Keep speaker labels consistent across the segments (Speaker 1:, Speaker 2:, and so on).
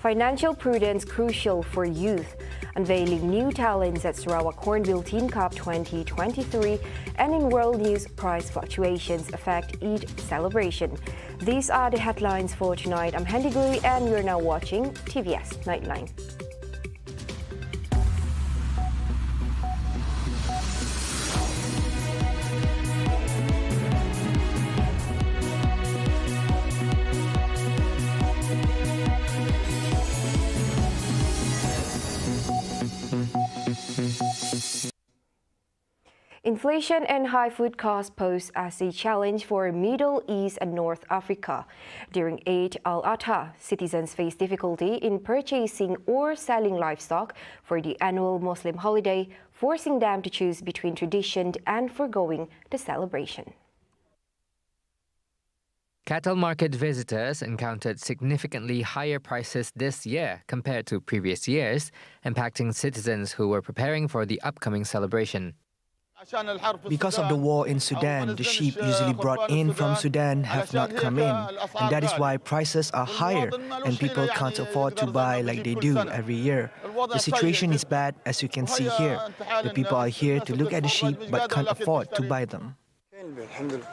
Speaker 1: Financial prudence crucial for youth. Unveiling new talents at Sarawak Hornbill Teen Cup 2023, and in world news, price fluctuations affect Eid celebration. These are the headlines for tonight. I'm Handy Gui and you're now watching TVS Nightline. Inflation and high food costs pose as a challenge for Middle East and North Africa. During Eid al-Adha, citizens face difficulty in purchasing or selling livestock for the annual Muslim holiday, forcing them to choose between tradition and foregoing the celebration.
Speaker 2: Cattle market visitors encountered significantly higher prices this year compared to previous years, impacting citizens who were preparing for the upcoming celebration.
Speaker 3: Because of the war in Sudan, the sheep usually brought in from Sudan have not come in, and that is why prices are higher and people can't afford to buy like they do every year. The situation is bad, as you can see here. The people are here to look at the sheep but can't afford to buy them.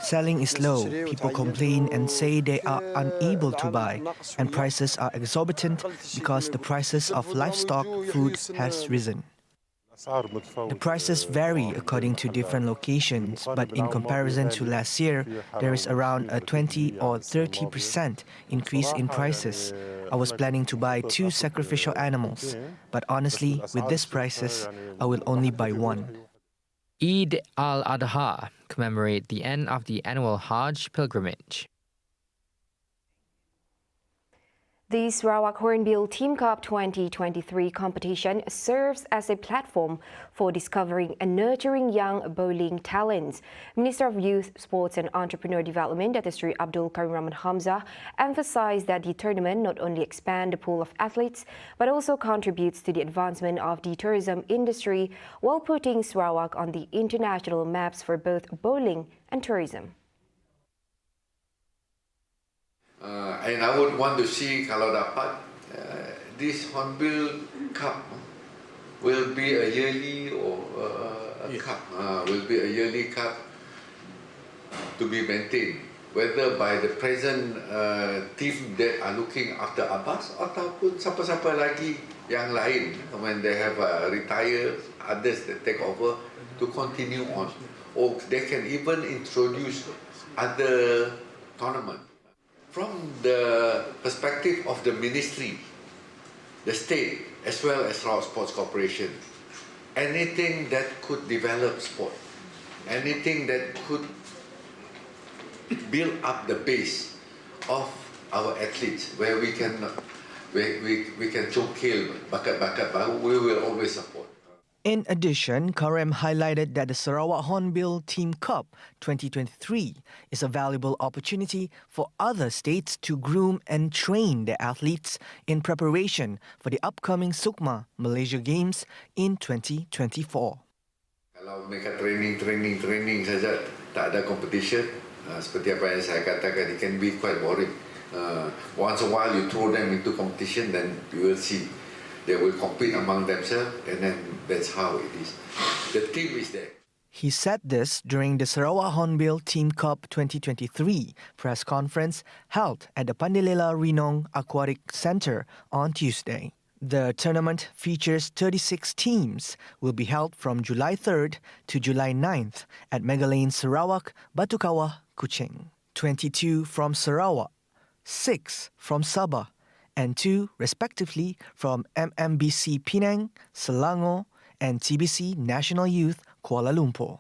Speaker 3: Selling is low, people complain and say they are unable to buy, and prices are exorbitant because the prices of livestock food has risen. The prices vary according to different locations, but in comparison to last year, there is around a 20 or 30% increase in prices. I was planning to buy 2 sacrificial animals, but honestly, with these prices, I will only buy 1.
Speaker 2: Eid al-Adha commemorate the end of the annual Hajj pilgrimage.
Speaker 1: The Sarawak Hornbill Teen Cup 2023 competition serves as a platform for discovering and nurturing young bowling talents. Minister of Youth, Sports and Entrepreneur Development, Dr. Sri Abdul Karim Rahman Hamzah, emphasized that the tournament not only expands the pool of athletes, but also contributes to the advancement of the tourism industry while putting Sarawak on the international maps for both bowling and tourism.
Speaker 4: And I would want to see kalau dapat this Hornbill Cup will be a yearly or cup, will be a yearly cup to be maintained, whether by the present team that are looking after Abbas ataupun siapa-siapa lagi yang lain when they have retired, others that take over to continue on, or they can even introduce other tournaments. From the perspective of the ministry, the state, as well as Sarawak Sports Corporation, anything that could develop sport, anything that could build up the base of our athletes, where we can congkil bakat-bakat baru, we will always support.
Speaker 3: In addition, Karim highlighted that the Sarawak Hornbill Teen Cup 2023 is a valuable opportunity for other states to groom and train their athletes in preparation for the upcoming Sukma Malaysia Games in 2024.
Speaker 4: Kalau mereka training saja, tak ada competition, seperti apa yang saya katakan, it can be quite boring. Once a while you throw them into competition, then you will see. They will compete among themselves, and then that's how it is. The team is there.
Speaker 3: He said this during the Sarawak Hornbill Teen Cup 2023 press conference held at the Pandelela Rinong Aquatic Centre on Tuesday. The tournament features 36 teams, will be held from July 3rd to July 9th at Megalane Sarawak, Batu Kawah, Kuching. 22 from Sarawak, 6 from Sabah, and 2 respectively from MMBC Penang, Selangor, and TBC National Youth Kuala Lumpur.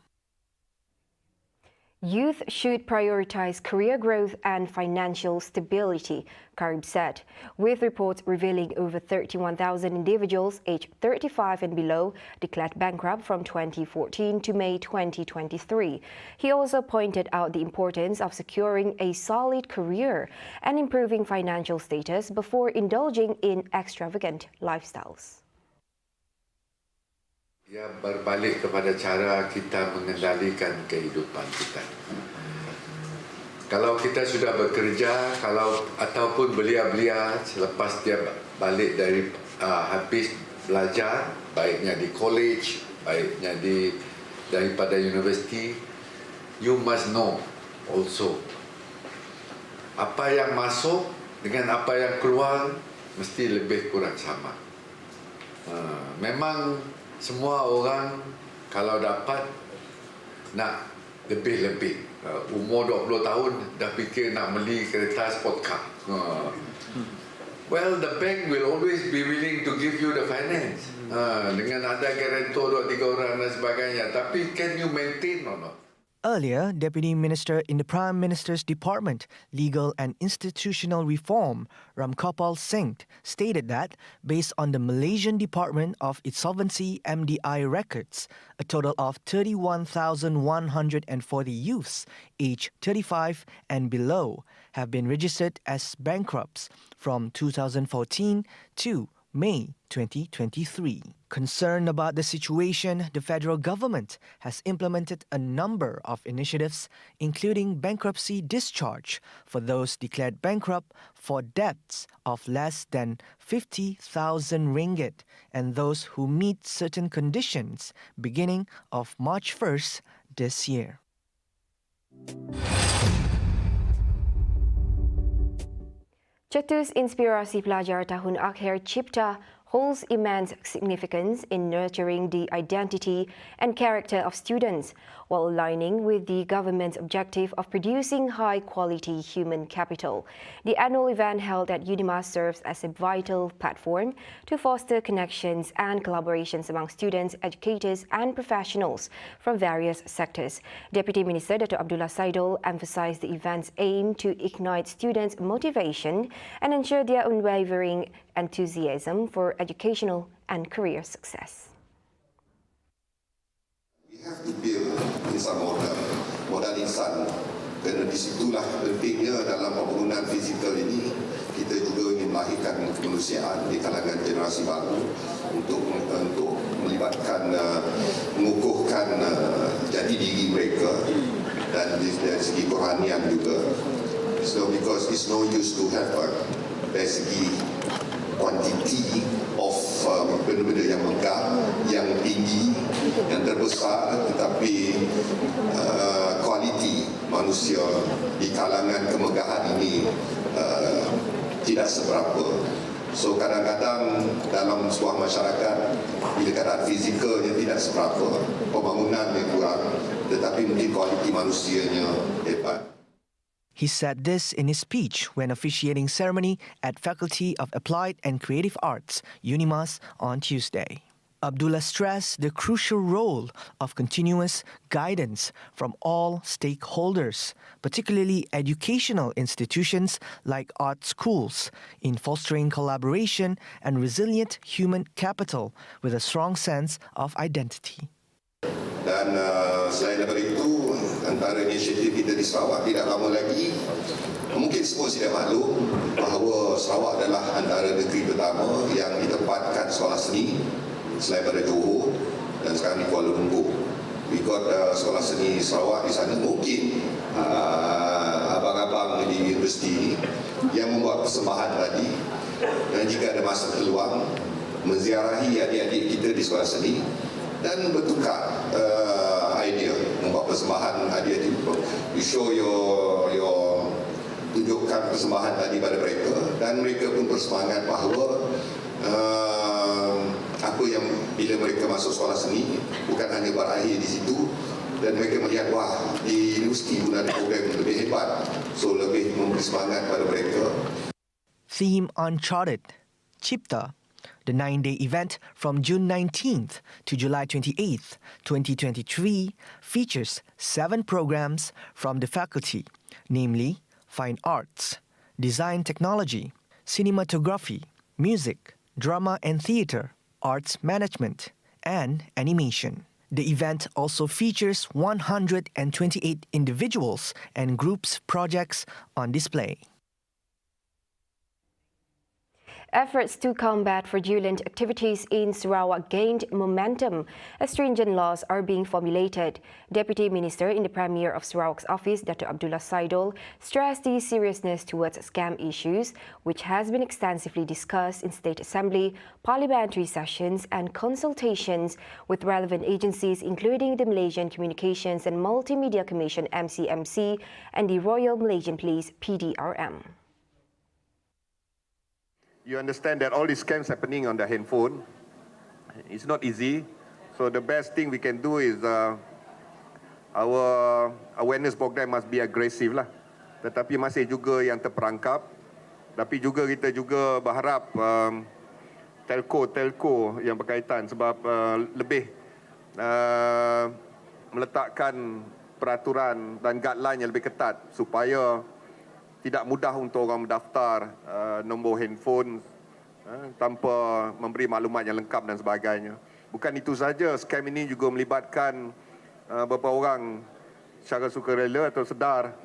Speaker 1: Youth should prioritize career growth and financial stability, Karim said, with reports revealing over 31,000 individuals aged 35 and below declared bankrupt from 2014 to May 2023. He also pointed out the importance of securing a solid career and improving financial status before indulging in extravagant lifestyles.
Speaker 4: Ya, berbalik kepada cara kita mengendalikan kehidupan kita. Kalau kita sudah bekerja, ataupun belia-belia selepas dia balik dari habis belajar, baiknya di college, baiknya daripada universiti, you must know also apa yang masuk dengan apa yang keluar mesti lebih kurang sama. Memang semua orang kalau dapat nak lebih-lebih. Umur 20 tahun dah fikir nak beli kereta sport car. Well, the bank will always be willing to give you the finance. Dengan ada guarantor 2-3 orang dan sebagainya. Tapi can you maintain or not?
Speaker 3: Earlier, Deputy Minister in the Prime Minister's Department, Legal and Institutional Reform, Ramkopal Singh, stated that, based on the Malaysian Department of Insolvency MDI records, a total of 31,140 youths aged 35 and below have been registered as bankrupts from 2014 to May 2023. Concerned about the situation, the federal government has implemented a number of initiatives, including bankruptcy discharge for those declared bankrupt for debts of less than 50,000 ringgit and those who meet certain conditions beginning of March 1st this year.
Speaker 1: Cetus Inspirasi Pelajar Tahun Akhir Cipta holds immense significance in nurturing the identity and character of students, while aligning with the government's objective of producing high-quality human capital. The annual event held at UTAMA serves as a vital platform to foster connections and collaborations among students, educators and professionals from various sectors. Deputy Minister Dr. Abdullah Saidul emphasized the event's aim to ignite students' motivation and ensure their unwavering enthusiasm for educational and career success.
Speaker 5: We have to build insan modal insan, kerana disitulah pentingnya dalam pembangunan fizikal ini. Kita juga ingin melahirkan kemanusiaan di kalangan generasi baru untuk melibatkan, mengukuhkan jati diri mereka dan dari segi kerohanian juga. So because it's no use to have dari segi kuantiti of benda-benda yang megah, yang tinggi, yang terbesar, tetapi kualiti manusia di kalangan kemegahan ini tidak seberapa. So kadang-kadang dalam sebuah masyarakat, bila keadaan fizikalnya tidak seberapa, pembangunannya kurang, tetapi mungkin kualiti manusianya hebat.
Speaker 3: He said this in his speech when officiating ceremony at Faculty of Applied and Creative Arts, UNIMAS, on Tuesday. Abdullah stressed the crucial role of continuous guidance from all stakeholders, particularly educational institutions like art schools, in fostering collaboration and resilient human capital with a strong sense of identity.
Speaker 5: Dan selain daripada itu, antara inisiatif kita di Sarawak tidak lama lagi, mungkin semua sudah maklum bahawa Sarawak adalah antara negeri pertama yang ditempatkan sekolah seni selain daripada Johor dan sekarang di Kuala Lumpur. We got sekolah seni Sarawak di sana. Mungkin abang-abang di universiti yang membuat persembahan tadi, dan jika ada masa peluang menziarahi adik-adik kita di sekolah seni dan bertukar idea, membuat persembahan adik-adik. You show your tunjukkan persembahan tadi pada mereka, dan mereka pun bersemangat bahawa apa yang bila mereka masuk sekolah seni bukan hanya berakhir di situ, dan mereka melihat wah di universiti pun ada program yang lebih hebat, so lebih memberi semangat pada mereka.
Speaker 3: Theme Uncharted, Cipta. The 9-day event from June 19th to July 28th, 2023 features 7 programs from the faculty, namely Fine Arts, Design Technology, Cinematography, Music, Drama and Theatre, Arts Management, and Animation. The event also features 128 individuals and groups projects on display.
Speaker 1: Efforts to combat fraudulent activities in Sarawak gained momentum as stringent laws are being formulated. Deputy Minister in the Premier of Sarawak's office, Dr. Abdullah Saidul, stressed the seriousness towards scam issues, which has been extensively discussed in State Assembly, parliamentary sessions and consultations with relevant agencies including the Malaysian Communications and Multimedia Commission MCMC and the Royal Malaysian Police PDRM.
Speaker 6: You understand that all these scams happening on the handphone. It's not easy. So the best thing we can do is our awareness program must be aggressive lah. Tetapi masih juga yang terperangkap. Tapi juga kita juga berharap telco yang berkaitan sebab lebih meletakkan peraturan dan guideline yang lebih ketat supaya tidak mudah untuk orang mendaftar nombor handphone tanpa memberi maklumat yang lengkap dan sebagainya. Bukan itu saja, skam ini juga melibatkan beberapa orang secara sukarela atau sedar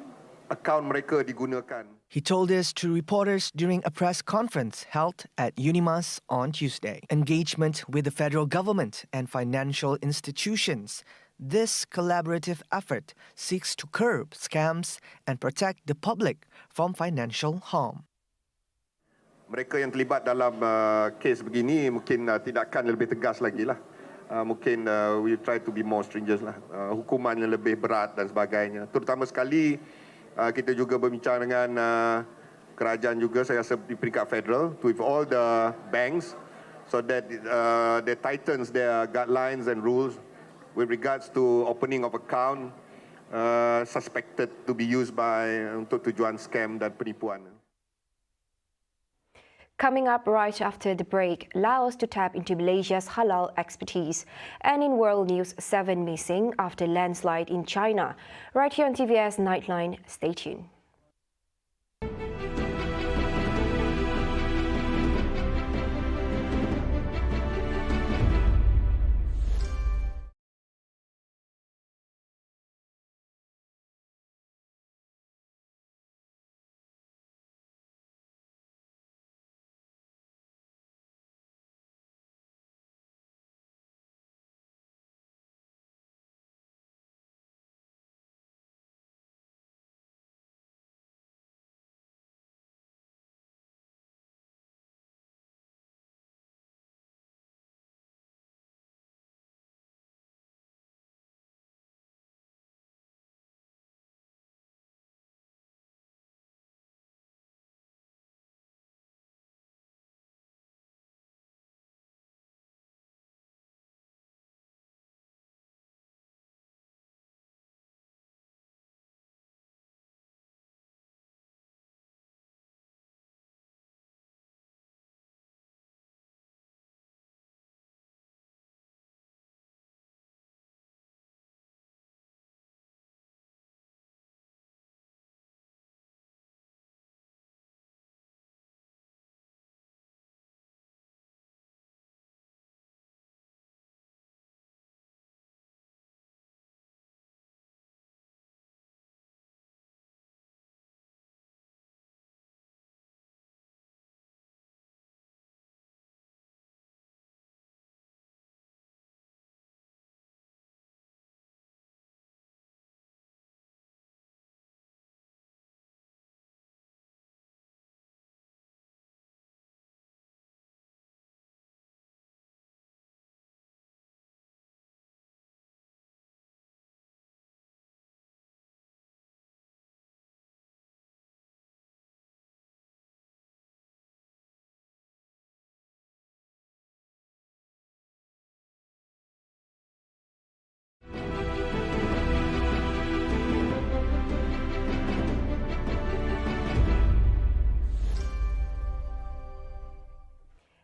Speaker 6: akaun mereka digunakan.
Speaker 3: He told this to reporters during a press conference held at UNIMAS on Tuesday. Engagement with the federal government and financial institutions. This collaborative effort seeks to curb scams and protect the public from financial harm.
Speaker 6: Mereka yang terlibat dalam kes begini mungkin tindakan lebih tegas lagi lah. Mungkin we try to be more stringent lah. Hukuman yang lebih berat dan sebagainya. Terutama sekali kita juga berbincang dengan kerajaan juga, saya rasa di peringkat federal, with all the banks so that they tightens their guidelines and rules with regards to opening of account suspected to be used by untuk tujuan scam dan penipuan.
Speaker 1: Coming up right after the break, Laos to tap into Malaysia's halal expertise. And in world news, 7 missing after landslide in China. Right here on TVS Nightline, stay tuned.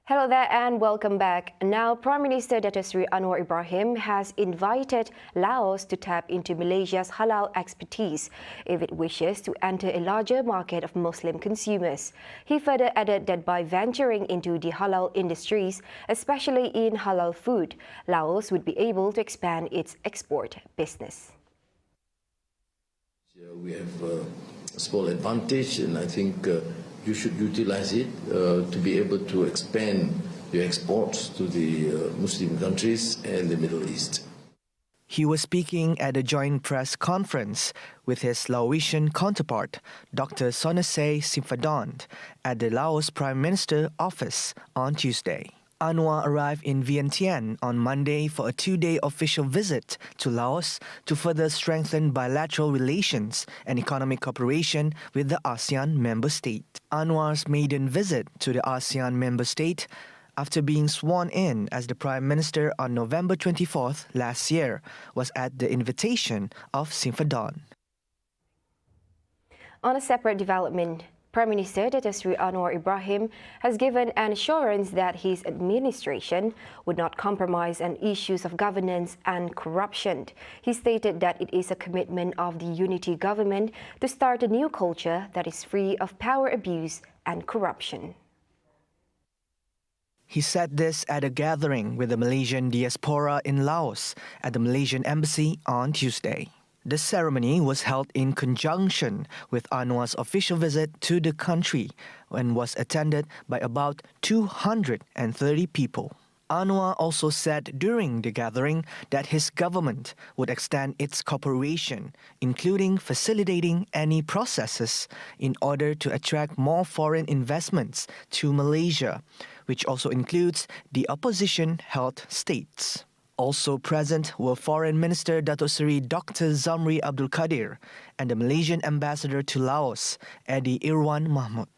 Speaker 1: Hello there and welcome back. Now, Prime Minister Dato' Sri Anwar Ibrahim has invited Laos to tap into Malaysia's halal expertise if it wishes to enter a larger market of Muslim consumers. He further added that by venturing into the halal industries, especially in halal food, Laos would be able to expand its export business.
Speaker 7: We have a small advantage, and I think you should utilize it to be able to expand your exports to the Muslim countries and the Middle East.
Speaker 3: He was speaking at a joint press conference with his Laotian counterpart, Dr. Sonasay Simphadont, at the Laos Prime Minister office on Tuesday. Anwar arrived in Vientiane on Monday for a 2-day official visit to Laos to further strengthen bilateral relations and economic cooperation with the ASEAN member state. Anwar's maiden visit to the ASEAN member state after being sworn in as the Prime Minister on November 24th last year was at the invitation of Simphadont.
Speaker 1: On a separate development, Prime Minister Datuk Seri Anwar Ibrahim has given an assurance that his administration would not compromise on issues of governance and corruption. He stated that it is a commitment of the unity government to start a new culture that is free of power abuse and corruption.
Speaker 3: He said this at a gathering with the Malaysian diaspora in Laos at the Malaysian Embassy on Tuesday. The ceremony was held in conjunction with Anwar's official visit to the country and was attended by about 230 people. Anwar also said during the gathering that his government would extend its cooperation, including facilitating any processes in order to attract more foreign investments to Malaysia, which also includes the opposition-held states. Also present were Foreign Minister Datuk Seri Dr. Zamri Abdul Kadir and the Malaysian Ambassador to Laos, Eddie Irwan Mahmud.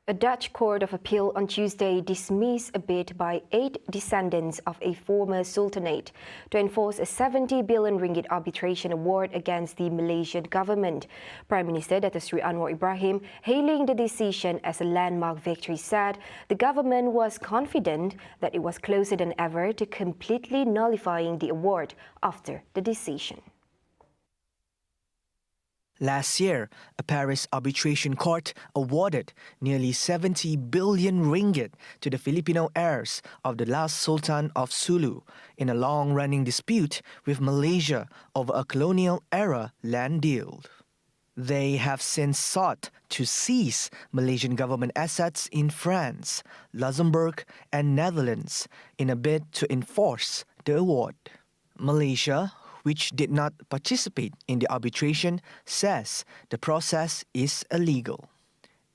Speaker 1: A Dutch Court of Appeal on Tuesday dismissed a bid by 8 descendants of a former sultanate to enforce a 70 billion ringgit arbitration award against the Malaysian government. Prime Minister Datuk Seri Anwar Ibrahim, hailing the decision as a landmark victory, said the government was confident that it was closer than ever to completely nullifying the award after the decision.
Speaker 3: Last year, a Paris arbitration court awarded nearly 70 billion ringgit to the Filipino heirs of the last Sultan of Sulu in a long-running dispute with Malaysia over a colonial-era land deal. They have since sought to seize Malaysian government assets in France, Luxembourg and Netherlands in a bid to enforce the award. Malaysia, which did not participate in the arbitration, says the process is illegal.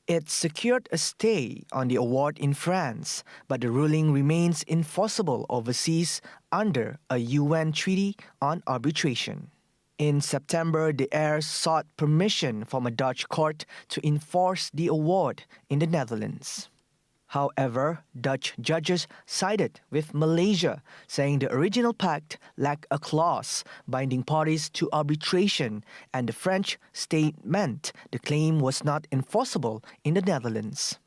Speaker 3: It secured a stay on the award in France, but the ruling remains enforceable overseas under a UN treaty on arbitration. In September, the heirs sought permission from a Dutch court to enforce the award in the Netherlands. However, Dutch judges sided with Malaysia, saying the original pact lacked a clause binding parties to arbitration, and the French state meant the claim was not enforceable in the Netherlands.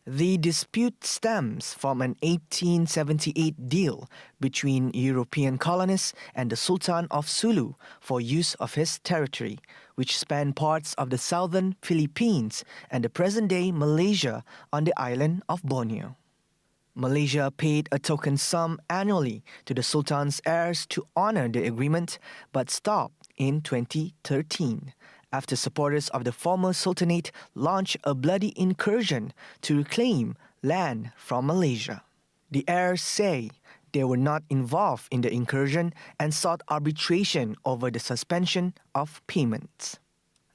Speaker 3: The dispute stems from an 1878 deal between European colonists and the Sultan of Sulu for use of his territory, which spanned parts of the southern Philippines and the present-day Malaysia on the island of Borneo. Malaysia paid a token sum annually to the Sultan's heirs to honor the agreement, but stopped in 2013. After supporters of the former Sultanate launched a bloody incursion to reclaim land from Malaysia. The heirs say they were not involved in the incursion and sought arbitration over the suspension of payments.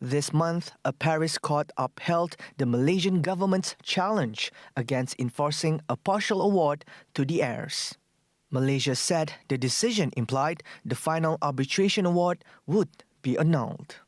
Speaker 3: This month, a Paris court upheld the Malaysian government's challenge against enforcing a partial award to the heirs. Malaysia said the decision implied the final arbitration award would be annulled.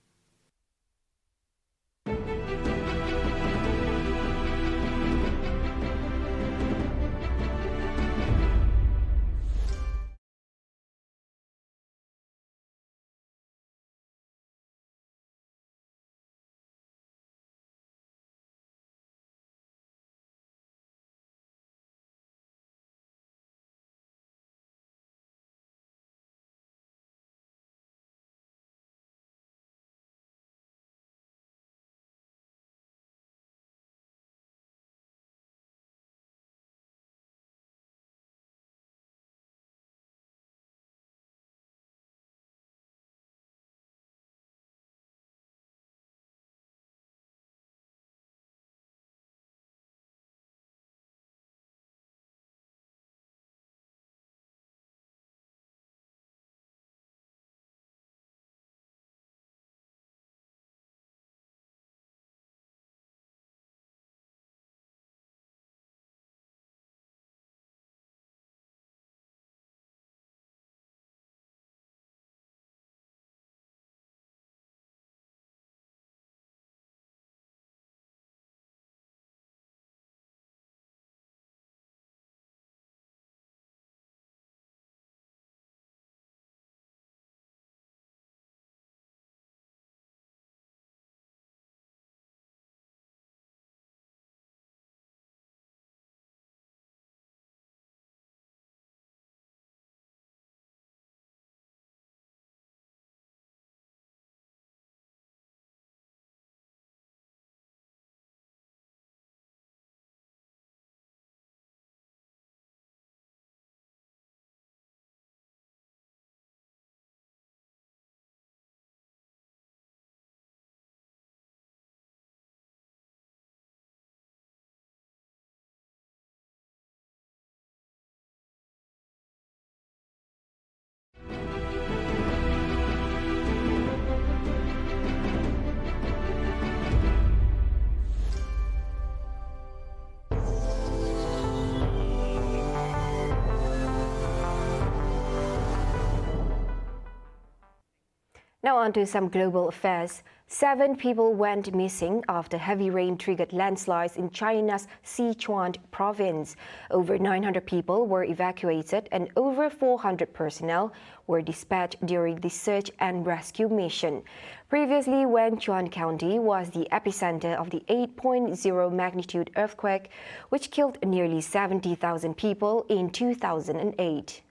Speaker 1: Now on to some global affairs. 7 people went missing after heavy rain triggered landslides in China's Sichuan province. Over 900 people were evacuated and over 400 personnel were dispatched during the search and rescue mission. Previously, Wenchuan County was the epicenter of the 8.0 magnitude earthquake, which killed nearly 70,000 people in 2008.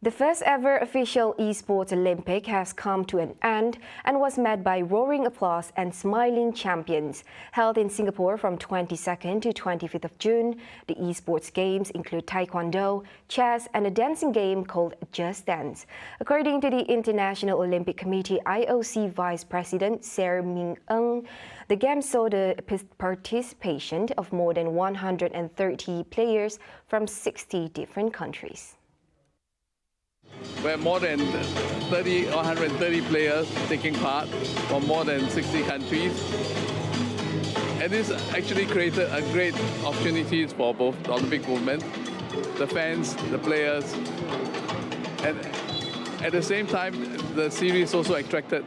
Speaker 1: The first ever official esports Olympic has come to an end and was met by roaring applause and smiling champions. Held in Singapore from 22nd to 25th of June, the esports games include taekwondo, chess, and a dancing game called Just Dance. According to the International Olympic Committee IOC Vice President Ser Ming-eng, the games saw the participation of more than 130 players from 60 different countries.
Speaker 8: We have more than 130 players taking part from more than 60 countries. And this actually created a great opportunities for both the Olympic movement, the fans, the players. And at the same time, the series also attracted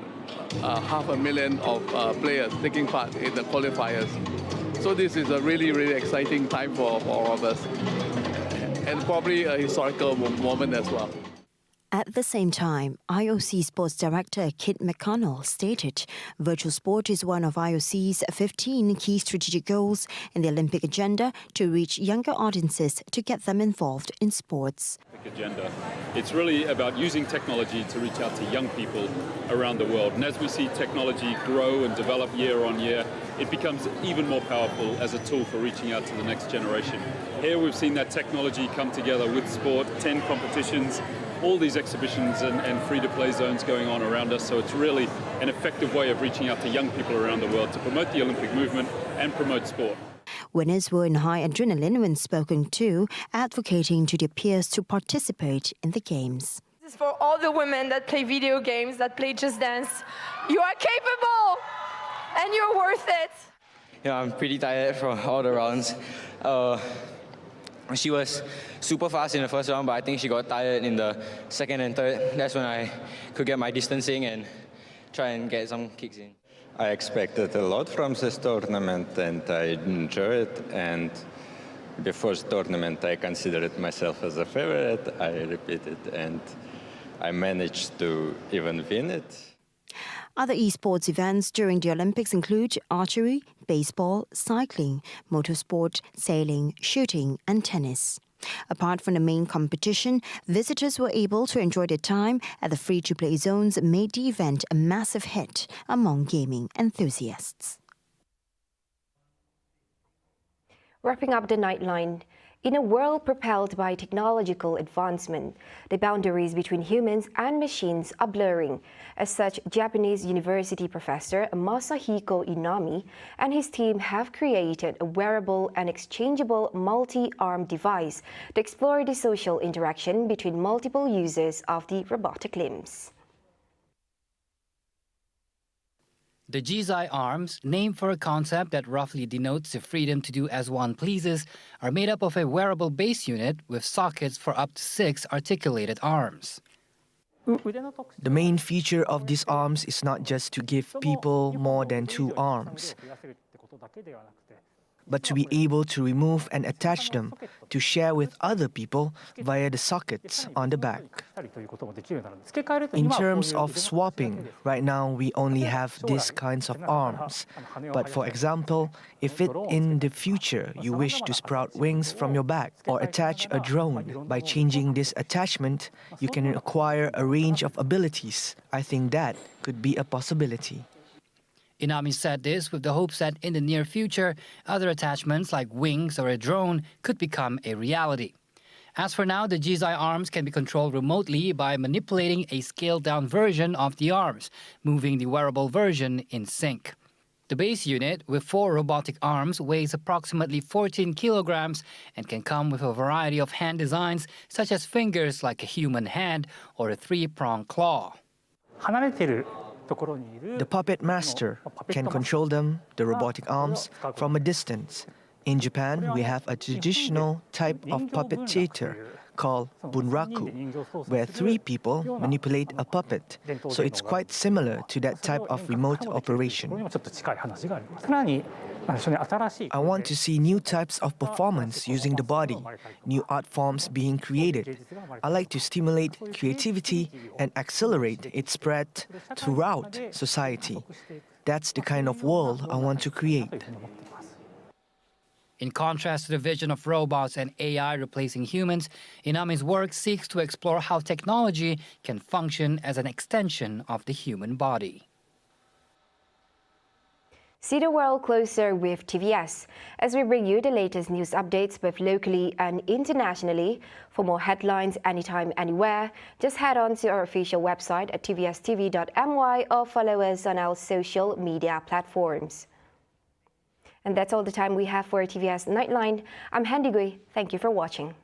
Speaker 8: 500,000 of players taking part in the qualifiers. So this is a really, really exciting time for all of us. And probably a historical moment as well.
Speaker 9: At the same time, IOC Sports Director Kit McConnell stated virtual sport is one of IOC's 15 key strategic goals in the Olympic agenda to reach younger audiences to get them involved in sports.
Speaker 10: Agenda. It's really about using technology to reach out to young people around the world. And as we see technology grow and develop year on year, it becomes even more powerful as a tool for reaching out to the next generation. Here we've seen that technology come together with sport, 10 competitions, all these exhibitions and free-to-play zones going on around us. So it's really an effective way of reaching out to young people around the world to promote the Olympic movement and promote sport.
Speaker 9: Winners were in high adrenaline when spoken to, advocating to their peers to participate in the games.
Speaker 11: This is for all the women that play video games, that play Just Dance. You are capable and you're worth it.
Speaker 12: Yeah, I'm pretty tired from all the rounds. She was super fast in the first round, but I think she got tired in the second and third. That's when I could get my distancing and try and get some kicks in.
Speaker 13: I expected a lot from this tournament and I enjoyed it. And before the tournament, I considered myself as a favorite. I repeated and I managed to even win it.
Speaker 9: Other esports events during the Olympics include archery, baseball, cycling, motorsport, sailing, shooting, and tennis. Apart from the main competition, visitors were able to enjoy their time at the free-to-play zones, made the event a massive hit among gaming enthusiasts.
Speaker 1: Wrapping up the Nightline. In a world propelled by technological advancement, the boundaries between humans and machines are blurring. As such, Japanese university professor Masahiko Inami and his team have created a wearable and exchangeable multi-arm device to explore the social interaction between multiple users of the robotic limbs.
Speaker 14: The Jizai arms, named for a concept that roughly denotes the freedom to do as one pleases, are made up of a wearable base unit with sockets for up to 6 articulated arms.
Speaker 3: The main feature of these arms is not just to give people more than 2 arms, but to be able to remove and attach them to share with other people via the sockets on the back. In terms of swapping, right now we only have these kinds of arms. But for example, if in the future you wish to sprout wings from your back or attach a drone, by changing this attachment, you can acquire a range of abilities. I think that could be a possibility.
Speaker 14: Inami said this with the hopes that in the near future, other attachments like wings or a drone could become a reality. As for now, the Jizai arms can be controlled remotely by manipulating a scaled-down version of the arms, moving the wearable version in sync. The base unit, with 4 robotic arms, weighs approximately 14 kilograms and can come with a variety of hand designs, such as fingers like a human hand or a 3-pronged claw.
Speaker 3: The puppet master can control them, the robotic arms, from a distance. In Japan, we have a traditional type of puppet theater called bunraku, where 3 people manipulate a puppet, so it's quite similar to that type of remote operation. I want to see new types of performance using the body, new art forms being created. I like to stimulate creativity and accelerate its spread throughout society. That's the kind of world I want to create.
Speaker 14: In contrast to the vision of robots and AI replacing humans, Inami's work seeks to explore how technology can function as an extension of the human body.
Speaker 1: See the world closer with TVS as we bring you the latest news updates both locally and internationally. For more headlines anytime, anywhere, just head on to our official website at tvstv.my or follow us on our social media platforms. And that's all the time we have for TVS Nightline. I'm Handy Gui. Thank you for watching.